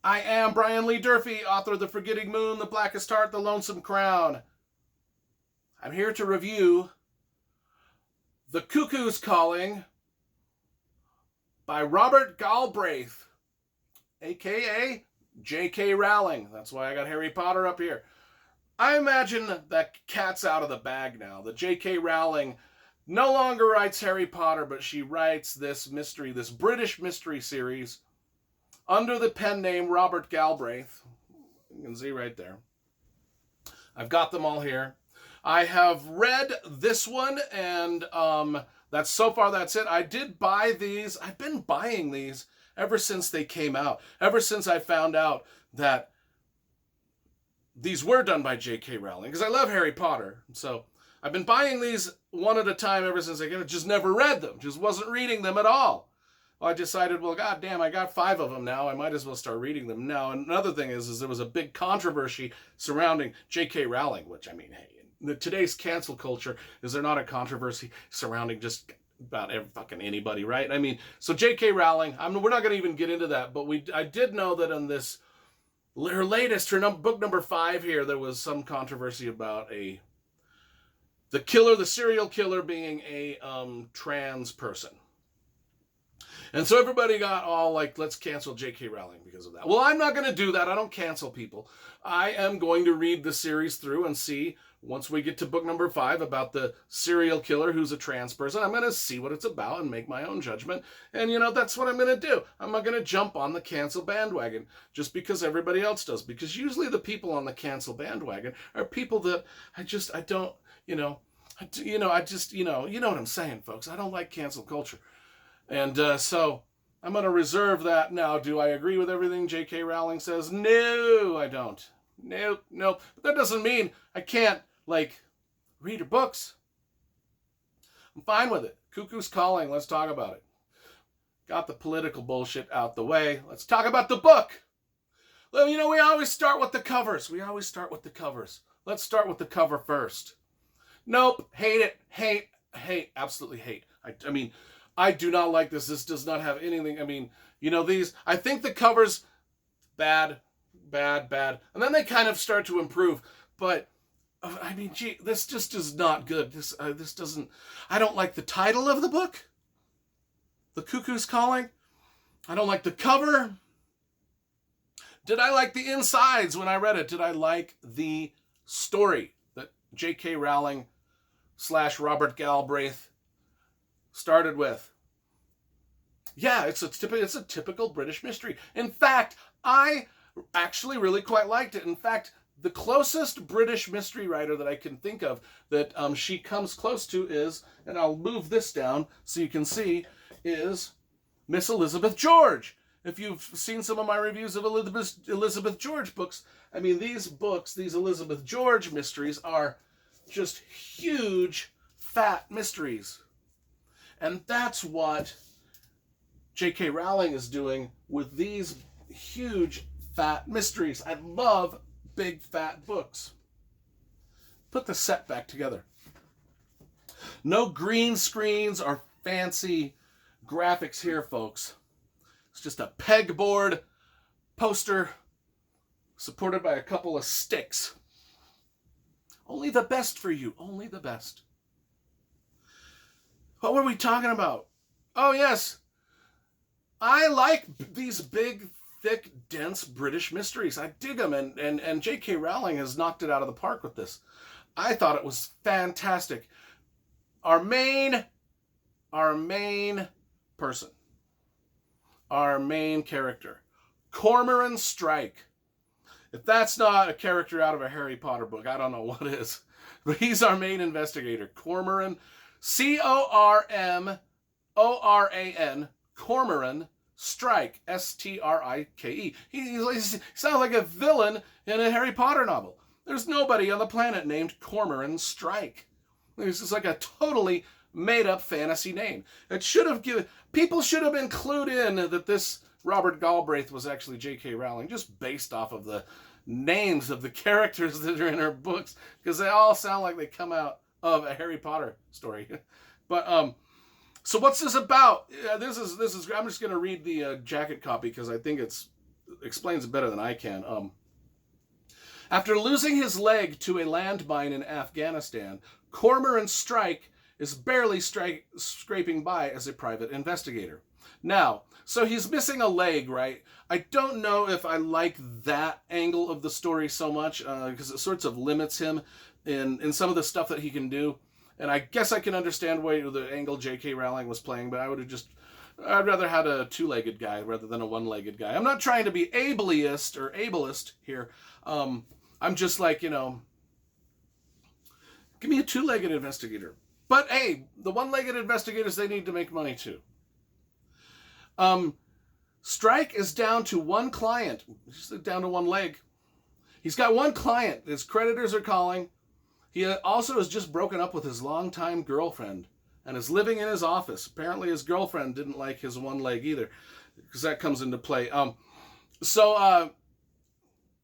I am Brian Lee Durfee, author of The Forgetting Moon, The Blackest Heart, The Lonesome Crown. I'm here to review The Cuckoo's Calling by Robert Galbraith, a.k.a. J.K. Rowling. That's why I got Harry Potter up here. I imagine that cat's out of the bag now. That J.K. Rowling no longer writes Harry Potter, but she writes this mystery, this British mystery series, under the pen name Robert Galbraith. You can see right there. I've got them all here. I have read this one, and that's it. I did buy these. I've been buying these ever since they came out. Ever since I found out that these were done by J.K. Rowling, because I love Harry Potter. So I've been buying these one at a time ever since I just never read them. Just wasn't reading them at all. I decided, well, goddamn, I got 5 of them now. I might as well start reading them now. And another thing is there was a big controversy surrounding J.K. Rowling, which, I mean, hey, today's cancel culture, is there not a controversy surrounding just about fucking anybody, right? I mean, so J.K. Rowling, we're not going to even get into that, but I did know that in this, her latest, book number 5 here, there was some controversy about the serial killer being a trans person. And so everybody got all like, let's cancel J.K. Rowling because of that. Well, I'm not going to do that. I don't cancel people. I am going to read the series through and see, once we get to book number 5 about the serial killer who's a trans person, I'm going to see what it's about and make my own judgment. And, that's what I'm going to do. I'm not going to jump on the cancel bandwagon just because everybody else does. Because usually the people on the cancel bandwagon are people that I don't, you know what I'm saying, folks. I don't like cancel culture. And so I'm going to reserve that now. Do I agree with everything J.K. Rowling says? No, I don't. Nope. But that doesn't mean I can't, read her books. I'm fine with it. Cuckoo's Calling. Let's talk about it. Got the political bullshit out the way. Let's talk about the book. Well, we always start with the covers. Let's start with the cover first. Nope. Hate it. Hate. Absolutely hate. I mean, I do not like this. This does not have anything. I mean, these, I think the covers, bad. And then they kind of start to improve. But, I mean, gee, this just is not good. This doesn't, I don't like the title of the book, The Cuckoo's Calling. I don't like the cover. Did I like the insides when I read it? Did I like the story that J.K. Rowling / Robert Galbraith started with? Yeah, it's a typical British mystery. In fact, I actually really quite liked it. In fact, the closest British mystery writer that I can think of that she comes close to is, and I'll move this down so you can see, is Miss Elizabeth George. If you've seen some of my reviews of Elizabeth George books, I mean, these Elizabeth George mysteries are just huge, fat mysteries. And that's what J.K. Rowling is doing with these huge, fat mysteries. I love big, fat books. Put the set back together. No green screens or fancy graphics here, folks. It's just a pegboard poster supported by a couple of sticks. Only the best for you. Only the best. What were we talking about? Oh, yes. I like these big, thick, dense British mysteries. I dig them, and J.K. Rowling has knocked it out of the park with this. I thought it was fantastic. Our main person, our main character, Cormoran Strike. If that's not a character out of a Harry Potter book, I don't know what is. But he's our main investigator, Cormoran, Cormoran, Cormoran Strike, Strike. He sounds like a villain in a Harry Potter novel. There's nobody on the planet named Cormoran Strike. This is like a totally made-up fantasy name. People should have been clued in that this Robert Galbraith was actually J.K. Rowling, just based off of the names of the characters that are in her books, because they all sound like they come out of a Harry Potter story. But so what's this about? This is. I'm just going to read the jacket copy because I think it's explains it better than I can. After losing his leg to a landmine in Afghanistan, Cormorant Strike is barely scraping by as a private investigator. Now, so he's missing a leg, right? I don't know if I like that angle of the story so much, because it sort of limits him in some of the stuff that he can do. And I guess I can understand why the angle J.K. Rowling was playing, but I'd rather have a two-legged guy rather than a one-legged guy. I'm not trying to be ableist here. I'm just like, give me a two-legged investigator. But hey, the one-legged investigators, they need to make money too. Strike is down to one client. He's down to one leg. He's got one client. His creditors are calling. He also has just broken up with his longtime girlfriend and is living in his office. Apparently his girlfriend didn't like his one leg either, because that comes into play.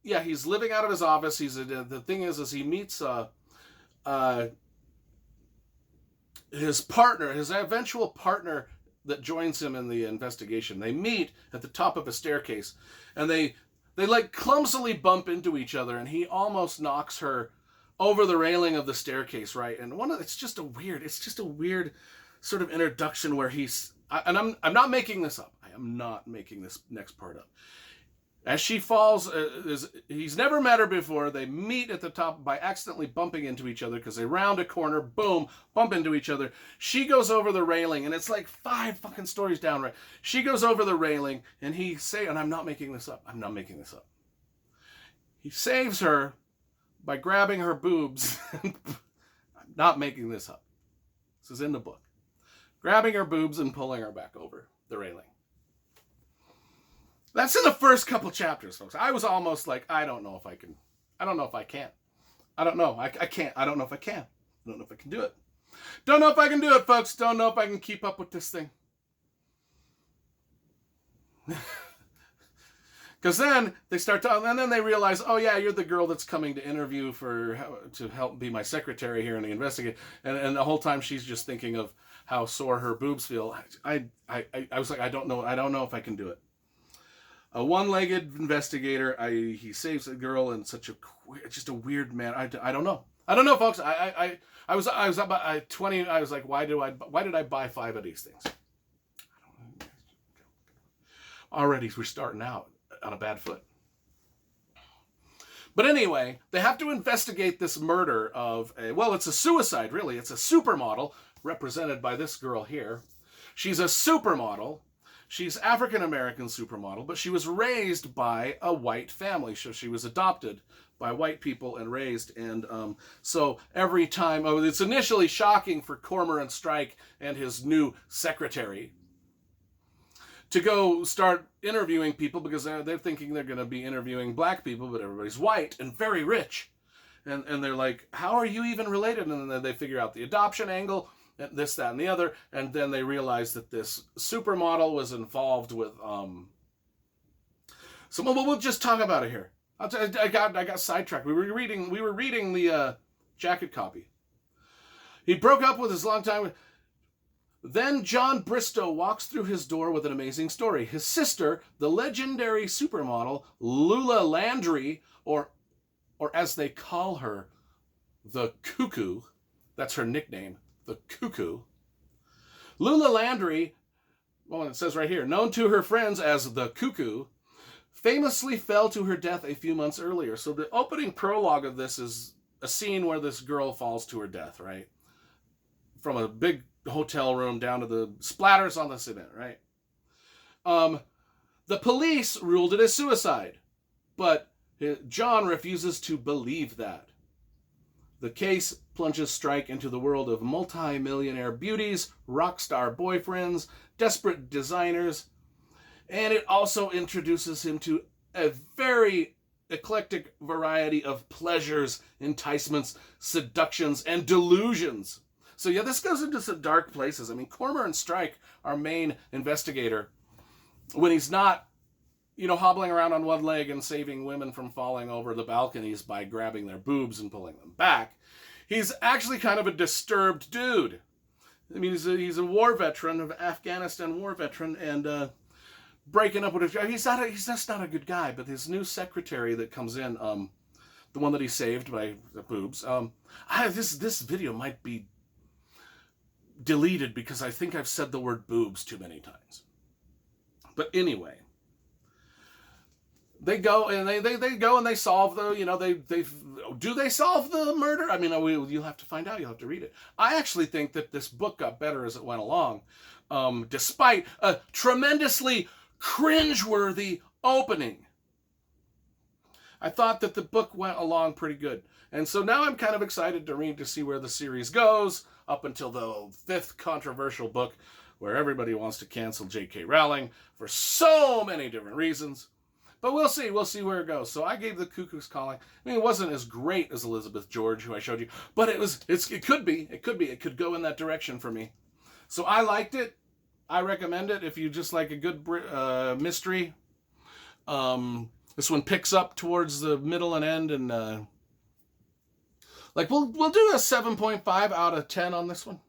Yeah, he's living out of his office. The thing is he meets his partner, his eventual partner that joins him in the investigation. They meet at the top of a staircase, and they like clumsily bump into each other, and he almost knocks her over the railing of the staircase, right? And it's just a weird sort of introduction where I'm not making this up. I am not making this next part up. As she falls, he's never met her before. They meet at the top by accidentally bumping into each other because they round a corner, boom, bump into each other. She goes over the railing, and it's like 5 fucking stories down, right? She goes over the railing, and and I'm not making this up. He saves her by grabbing her boobs. I'm not making this up. This is in the book. Grabbing her boobs and pulling her back over the railing. That's in the first couple chapters, folks. I was almost like, I don't know if I can. I don't know if I can. I don't know. I can't. I don't know if I can. I don't know if I can do it. Don't know if I can do it, folks. Don't know if I can keep up with this thing. Because then they start talking, and then they realize, oh yeah, you're the girl that's coming to interview to help be my secretary here in the investigation. And the whole time she's just thinking of how sore her boobs feel. I was like, I don't know if I can do it. A one-legged investigator. He saves a girl in just a weird man. I don't know. I don't know, folks. I was about 20. I was like, why did I buy 5 of these things? Already we're starting out on a bad foot. But anyway, they have to investigate this murder of it's a suicide, really. It's a supermodel represented by this girl here. She's a supermodel. She's African-American supermodel, but she was raised by a white family. So she was adopted by white people and raised. And so every time, it's initially shocking for Cormorant Strike and his new secretary to go start interviewing people, because they're thinking they're going to be interviewing black people, but everybody's white and very rich. And they're like, how are you even related? And then they figure out the adoption angle, this, that, and the other, and then they realize that this supermodel was involved with so we'll just talk about it here. I got sidetracked. We were reading the jacket copy. He broke up with his longtime. Then John Bristow walks through his door with an amazing story. His sister, the legendary supermodel Lula Landry, or as they call her, the Cuckoo. That's her nickname. The Cuckoo. Lula Landry, it says right here, known to her friends as the Cuckoo, famously fell to her death a few months earlier. So the opening prologue of this is a scene where this girl falls to her death, right? From a big hotel room down to the splatters on the cement, right? The police ruled it a suicide, but John refuses to believe that. The case plunges Strike into the world of multi-millionaire beauties, rock star boyfriends, desperate designers, and it also introduces him to a very eclectic variety of pleasures, enticements, seductions, and delusions. So yeah, this goes into some dark places. I mean, Cormorant Strike, our main investigator, when he's not, hobbling around on one leg and saving women from falling over the balconies by grabbing their boobs and pulling them back, he's actually kind of a disturbed dude. I mean, he's a war veteran, of Afghanistan war veteran, and breaking up with he's just not a good guy. But his new secretary that comes in, the one that he saved by the boobs, this video might be deleted because I think I've said the word boobs too many times. But anyway, they go and they solve the, do they solve the murder? I mean, you'll have to find out. You'll have to read it. I actually think that this book got better as it went along, despite a tremendously cringeworthy opening. I thought that the book went along pretty good. And so now I'm kind of excited to read to see where the series goes up until the 5th controversial book where everybody wants to cancel J.K. Rowling for so many different reasons. But we'll see. We'll see where it goes. So I gave the Cuckoo's Calling. I mean, it wasn't as great as Elizabeth George, who I showed you, but it could be. It could go in that direction for me. So I liked it. I recommend it if you just like a good mystery. This one picks up towards the middle and end, and we'll do a 7.5 out of 10 on this one.